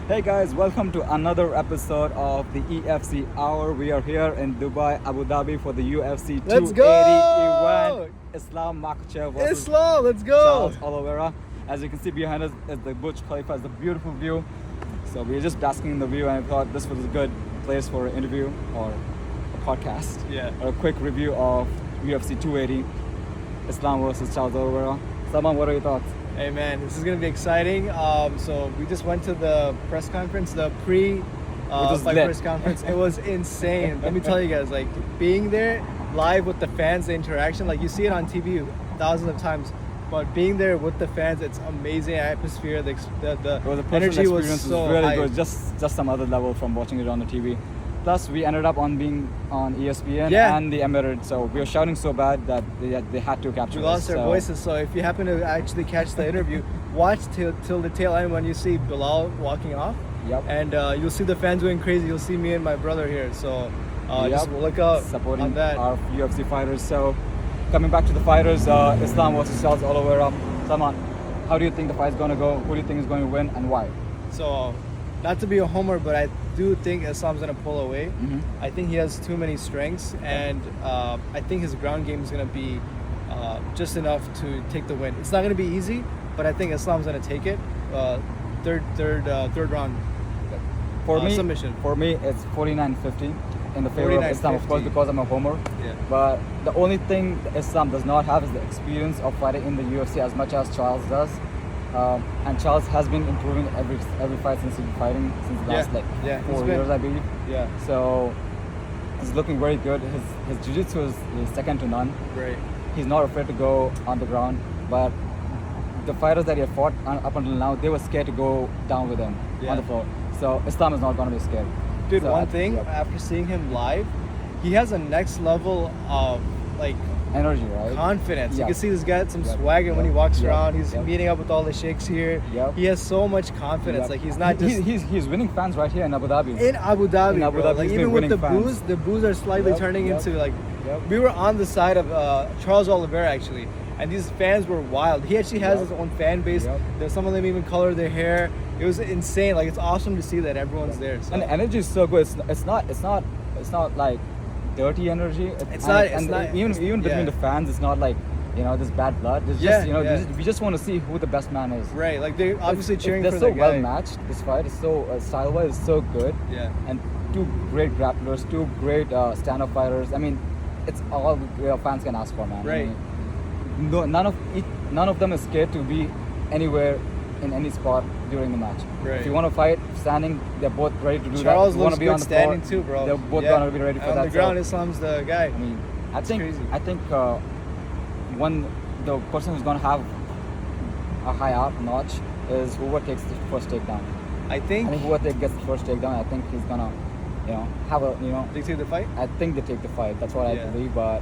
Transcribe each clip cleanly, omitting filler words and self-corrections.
Hey guys, welcome to another episode of the EFC Hour. We are here in Dubai, Abu Dhabi for the UFC Let's 280 go! event. Islam Makhachev versus Islam, let's Charles go! Oliveira. As you can see behind us is the Burj Khalifa, it's a beautiful view. So we're just basking in the view and I thought this was a good place for an interview or a podcast. Yeah. Or a quick review of UFC 280, Islam versus Charles Oliveira. Salman, what are your thoughts? Hey man, this is gonna be exciting. So we just went to the press conference, the was fight lit. press conference. It was insane. Let me tell you guys, like being there live with the fans, the interaction, like you see it on TV thousands of times, but being there with the fans, it's amazing atmosphere. The It was a personal energy was experience. so It was really hype. good. Just some other level from watching it on the TV. Plus, we ended up on being on ESPN Yeah. and the Emirates, so we were shouting so bad that they had to capture We us. lost our So, voices, so if you happen to actually catch the interview, watch till the tail end when you see Bilal walking off. Yep. And you'll see the fans going crazy. You'll see me and my brother here. So just Yep. look out supporting on that. our UFC fighters. So, coming back to the fighters, Islam versus Charles Oliveira. Salman, how do you think the fight's gonna go? Who do you think is going to win and why? So, not to be a homer, but I do think Islam's gonna pull away. Mhm. I think he has too many strengths, and I think his ground game is gonna be just enough to take the win. It's not gonna be easy, but I think Islam's gonna take it. Third round. For me, Submission. For me, it's 49-50 in the favor of Islam, of course, 49-50. because I'm a homer. Yeah. But the only thing that Islam does not have is the experience of fighting in the UFC as much as Charles does. And Charles has been improving every fight since he's been fighting since the last he's 4 been- years, I believe. Yeah. So he's looking very good. His jiu-jitsu is second to none. Great. He's not afraid to go on the ground. But the fighters that he had fought up until now, they were scared to go down with him Yeah. on the floor. So Islam is not going to be scared. Dude, So one thing, after seeing him live, he has a next level of like energy, right? confidence. You Yeah. can see this guy had some Yep. swagger when he Yep. walks Yep. around. He's Yep. meeting up with all the sheikhs here. Yep. He has so much confidence. Yep. Like he's not just he's winning fans right here in Abu Dhabi. in Abu Dhabi, In Abu bro. Dhabi, Like he's even been with the winning fans. boos are slightly Yep. turning Yep. into like Yep. we were on the side of Charles Oliveira actually, and these fans were wild. He actually has Yep. his own fan base. Yep. There's some of them even color their hair. It was insane. Like it's awesome to see that everyone's there. So. And the energy is so good. It's not like dirty energy. It's and- not- And it's not- even it's- between yeah. the fans, it's not like this bad blood. It's Yeah, just yeah. we just want to see who the best man is. Right, like they're obviously cheering They're for so the well guy. matched. This fight is so style-wise is so good. Yeah. And two great grapplers, two great stand-up fighters. I mean, it's all fans can ask for, man. I Right. mean, no, none of them is scared to be anywhere in any spot during the match. Right. If you want to fight standing, they're both ready to do that. Charles If you want looks to be good on the standing floor, too, bro. They're both Yeah. gonna be ready for on that. the ground, So, Islam's the guy. I mean, I It's think crazy. the person who's gonna have a high up notch is whoever takes the first takedown. I think I think whoever gets the first takedown, I think he's gonna, have a, dictate the fight. I think they take the fight. That's what Yeah. I believe. But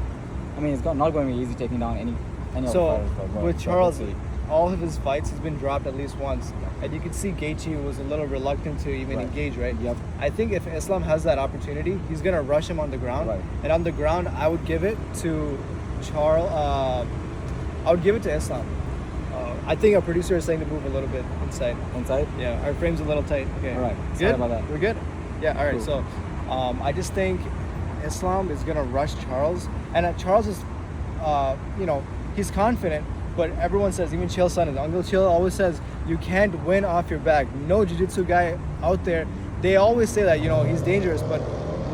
I mean, it's not going to be easy taking down any of the So fighters. But with so Charles, we'll see. all of his fights, he's been dropped at least once, and you can see Gaethje was a little reluctant to even Right. engage. Right. Yep. I think if Islam has that opportunity, he's gonna rush him on the ground. Right. And on the ground, I would give it to Charles. I would give it to Islam. I think our producer is saying to move a little bit inside. Inside. Yeah, our frame's a little tight. Okay. All right. Sorry Good. about that. We're good. Yeah. All right. Cool. So, I just think Islam is gonna rush Charles, and Charles is, he's confident. But everyone says, even Chael Sonnen, Uncle Chael always says, you can't win off your back. No jiu-jitsu guy out there. They always say that he's dangerous, but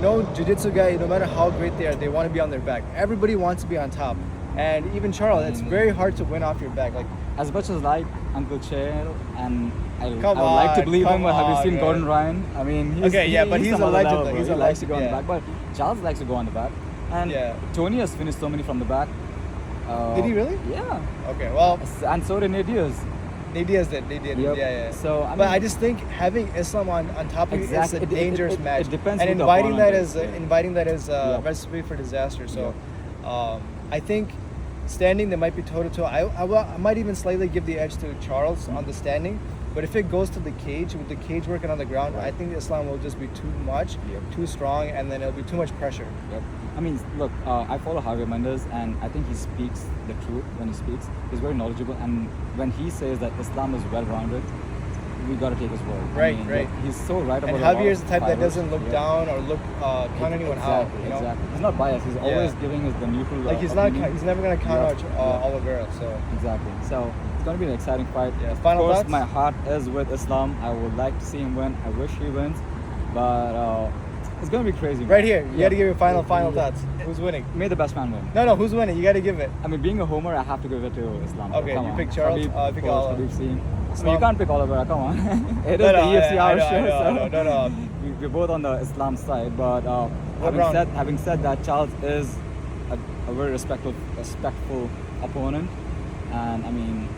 no jiu-jitsu guy, no matter how great they are, they want to be on their back. Everybody wants to be on top, and even Charles, it's very hard to win off your back. Like. As much as I like Uncle Chael, and I would Come like to on, believe him. come Have you on, seen man. Gordon Ryan? I mean, Okay, yeah, but he's some a other legend, level, though. bro. He's He a likes to go legend, on the back, but Charles likes to go on the back. And Yeah. Tony has finished so many from the back. Did he really? Yeah. Okay, well, And so did Nate Diaz. Nate Diaz did. They did. Yep. Yeah. So, I but mean- I just think having Islam on top of you Exactly. is a dangerous It match. depends and who the inviting that opponent is is. Yeah. inviting that is Yeah. recipe for disaster. So, I think standing they might be toe to toe. I might even slightly give the edge to Charles on the standing. But if it goes to the cage, with the cage working on the ground, Right. I think Islam will just be too much, Yep. too strong, and then it'll be too much pressure. Yep. I mean, look, I follow Javier Mendes, and I think he speaks the truth when he speaks. He's very knowledgeable, and when he says that Islam is well-rounded, we gotta take his word. Right, I mean, right. He's so right about And a lot Javier is of the type that fighters. doesn't look Yeah. down or look count anyone out. Exactly, You know, exactly. He's not biased. He's always giving us the neutral. like he's not. opinion. He's never gonna count out Oliveira. So Exactly. So it's gonna be an exciting fight. Yeah, final of course, thoughts? my heart is with Islam. I would like to see him win. I wish he wins, but it's gonna be crazy. right man. here, you got to give your final Yeah. thoughts. Who's winning? May the best man win. No, who's winning? You got to give it. I mean, being a homer, I have to give it to Islam. Okay, Come you on. pick Charles, Khabib, I of pick course, Oliver. Khabib seen. I mean, Islam? you can't pick Oliver. Come on. It is No, the UFC I hour know, show. I know, no. We're both on the Islam side, but round? having said that, Charles is a very respectful opponent, and I mean,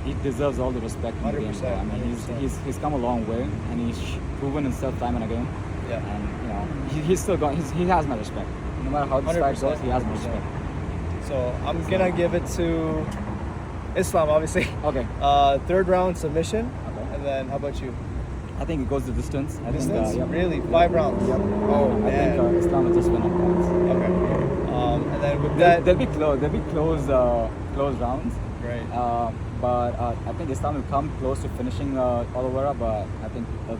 he deserves all the respect in the game. 100%, Bro. I mean, 100%. he's come a long way, and he's proven himself time and again. Yeah. And you know, he's still got. He has my respect. No matter how this fight 100%, goes, he has my 100%. respect. So I'm gonna give it to Islam, obviously. Okay. Third round submission. Okay. And then how about you? I think it goes the distance. I Distance? think, Really? 5 rounds? Yep. Oh, I think man. Islam will just win on points. Okay. And then with They'll that, be close. They'll be close rounds. right. But I think Islam will come close to finishing Oliveira, but I think it'll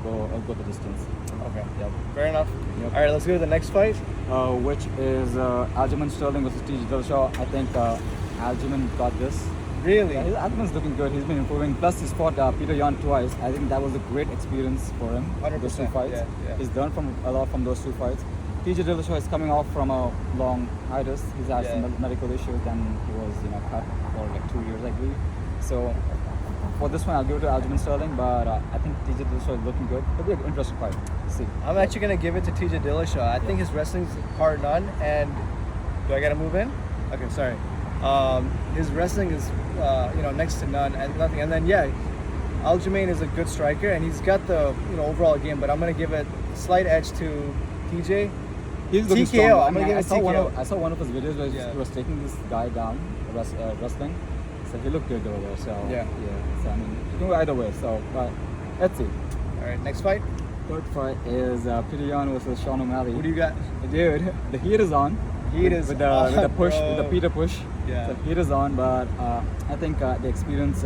go the distance. Okay. Yep. Fair enough. Yep. All right, let's go to the next fight. Which is Aljamain Sterling versus TJ Dillashaw. I think Aljamain got this. Really? Yeah, Aljamain's looking good. He's been improving. Plus, he's fought Peter Yan twice. I think that was a great experience for him. 100%, Those two fights. yeah. He's learned a lot from those two fights. TJ Dillashaw is coming off from a long hiatus. He's had Yeah. some medical issues, and he was cut for like 2 years, I believe. So for this one, I'll give it to Aljamain Sterling, but I think TJ Dillashaw is looking good. It'll be an interesting fight. Let's see. I'm actually gonna give it to TJ Dillashaw. I think his wrestling's hard none, and do I gotta move in? Okay, sorry. His wrestling is next to none and nothing. And then Aljamain is a good striker, and he's got the overall game. But I'm gonna give it slight edge to TJ. He's looking TKO. strong. I'm gonna give I it saw TKO. I saw one of his videos where Yeah. he was taking this guy down, wrestling. So he looked good over there. So Yeah. So I mean, you can go either way. So, but let's see. All right, next fight. Third fight is Peter Yan versus Sean O'Malley. Who do you got? Dude, the heat is on. Heat is with the on, push, bro. with the Peter push. Yeah. So heat is on, but I think the experience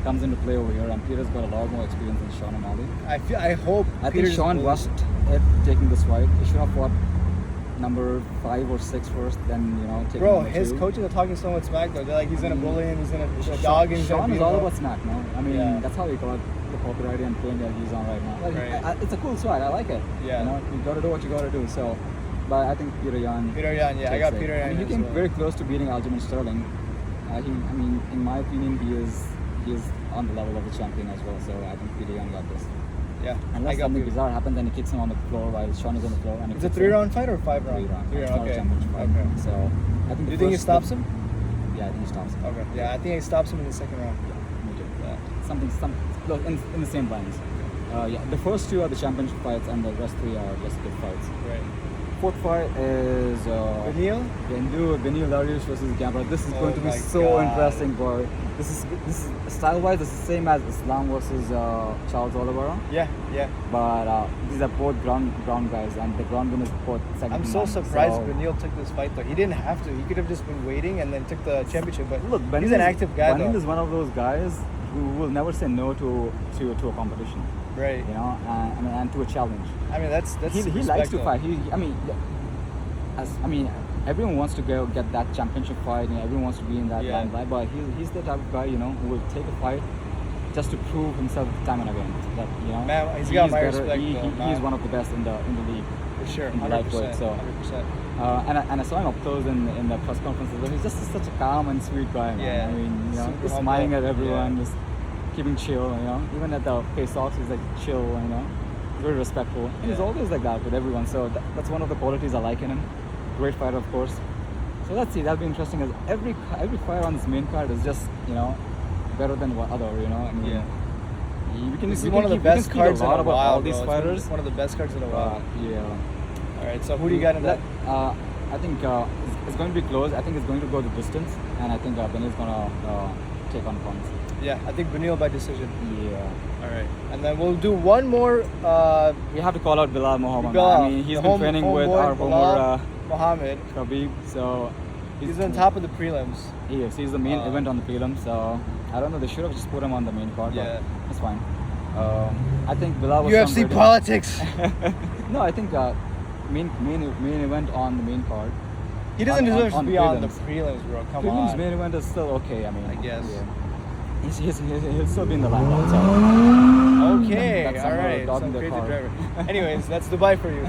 comes into play over here, and Peter's got a lot more experience than Sean O'Malley. I hope. I Peter's think Sean bullish. rushed at taking this fight. He should have fought number 5 or 6 first, then take Bro, number his 2. coaches are talking so much smack though. They're like, he's gonna bully him, he's gonna dog him. he's gonna Sean beat is all him up. about smack, no? I mean, Yeah. that's how he got the popularity and fame that he's on right now. Like, Right. it's a cool swag. I like it. Yeah. You gotta do what you gotta do. So, but I think Peter Yan. Peter Yan, yeah, I takes got it. Peter I Yan mean, he as came well. very close to beating Aljamain Sterling. I mean, in my opinion, he is on the level of the champion as well. So I think Peter Yan got this. Yeah, I Unless got something Peter. bizarre happens and he kicks him on the floor while Sean is on the floor. And he It's a kicks 3-round fight or 5 round? 3 round. 3 It's round, not a okay. championship fight. Okay. So I think Do the you think he first- stops him? Yeah, I think he stops him. Okay. Yeah, I think he stops him in the second round. Me too. Yeah. Something in the same lines. The first 2 are the championship fights, and the rest 3 are just good fights. Right. Fourth fight is Beneil? Beneil Dariush versus Gambler. This is Oh going to be my so God. interesting, bro. This is style-wise, it's the same as Islam versus Charles Oliveira, Yeah, yeah. but these are both ground guys, and the ground game is both second. I'm to so none. surprised So, Beneil took this fight though. He didn't have to. He could have just been waiting and then took the championship. But Look, he's an active guy Beneil though. is one of those guys who will never say no to a competition. Right. And to a challenge. I mean, that's He respect, likes to though. fight. Everyone wants to go get that championship fight. Everyone wants to be in that Yeah. limelight. But he's the type of guy, who will take a fight just to prove himself time and again. That Man, he's got my better. respect, He though, is man. one of the best in the league. For sure, in the 100%. lightweight, so. 100%. And I saw him up close in the press conference. He's just such a calm and sweet guy, man. Yeah. I mean, Super just humble. smiling at everyone, Yeah. just keeping chill. Even at the face-offs, he's like chill. Very respectful. And he's Yeah. always like that with everyone. So that's one of the qualities I like in him. Great fighter, of course. So let's see. That'll be interesting. As every fight on this main card is just better than what other. I mean, Yeah. we can. This we is can one of the keep- we can best speak cards a in lot a about while, all these bro. fighters. It's one of the best cards in a while. Yeah. All right, so who do you got in that? I think it's going to be close. I think it's going to go the distance, and I think Beneil's going to take on points. Yeah, I think Beneil by decision. Yeah. All right, and then we'll do one more. We have to call out Bilal Muhammad. Bilal, I mean, he's the been training with homeboy our Bilal homer Muhammad. Khabib, so He's on top of the prelims. He is. He's the main event on the prelim, so I don't know. They should have just put him on the main card. Yeah. But that's fine. I think Bilal was UFC some politics. No, I think main event on the main card. He doesn't On- deserve on to be on the prelims. prelims, bro. Come Prelims on. main event is still okay. I mean, I guess. he'll still be in the limelight. So Okay, That's all some right. dog in Some the crazy car. driver. Anyways, that's Dubai for you.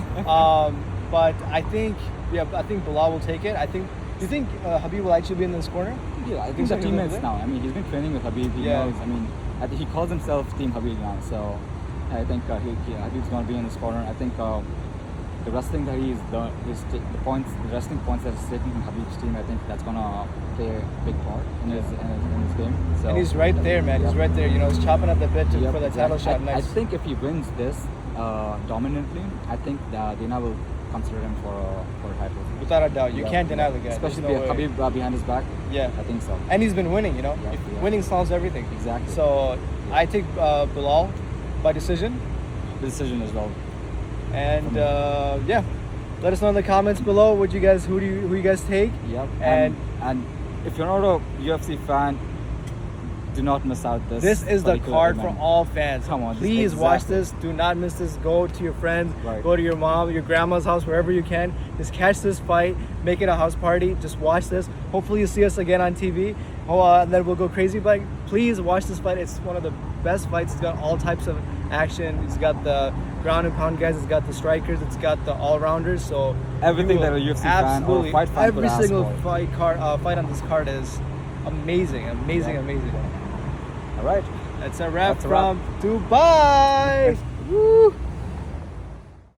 But I think Bilal will take it. Do you think Habib will actually be in this corner? yeah, I Think think so, the he'll teammates do it? now. I mean, he's been training with Habib. He Yeah. knows. I mean, I think he calls himself Team Habib now. So I think Habib's gonna be in this corner. I think the wrestling that the wrestling points that he's taking from Habib's team. I think that's gonna play a big part in his game. So And he's right there, man. He's Yep. right there. You know, he's chopping at the bit Yep, for the exactly. title shot. I Nice. think if he wins this dominantly, I think Dana will consider him for a title. Without a doubt, you Yeah, can't deny yeah. the guy. Especially There's no way. Habib behind his back. Yeah. I think so. And he's been winning, you know. Yeah, If yeah. winning solves everything. Exactly. So I take Bilal by decision. The decision as well. And yeah, let us know in the comments below who you guys take. Yep. And if you're not a UFC fan, do not miss out this is the particular card event. for all fans. Come on, this- Please watch exactly. this. Do not miss this. Go to your friends. Right. Go to your mom, your grandma's house, wherever you can. Just catch this fight. Make it a house party. Just watch this. Hopefully you see us again on TV. And then we'll go crazy. But please watch this fight. It's one of the best fights. It's got all types of action. It's got the ground and pound guys. It's got the strikers. It's got the all-rounders. So Everything you will that a UFC fan or absolutely fight fan could every ask single for. fight on this card is amazing, amazing, Yeah. amazing. All right. That's a wrap That's a wrap. from Dubai. Woo!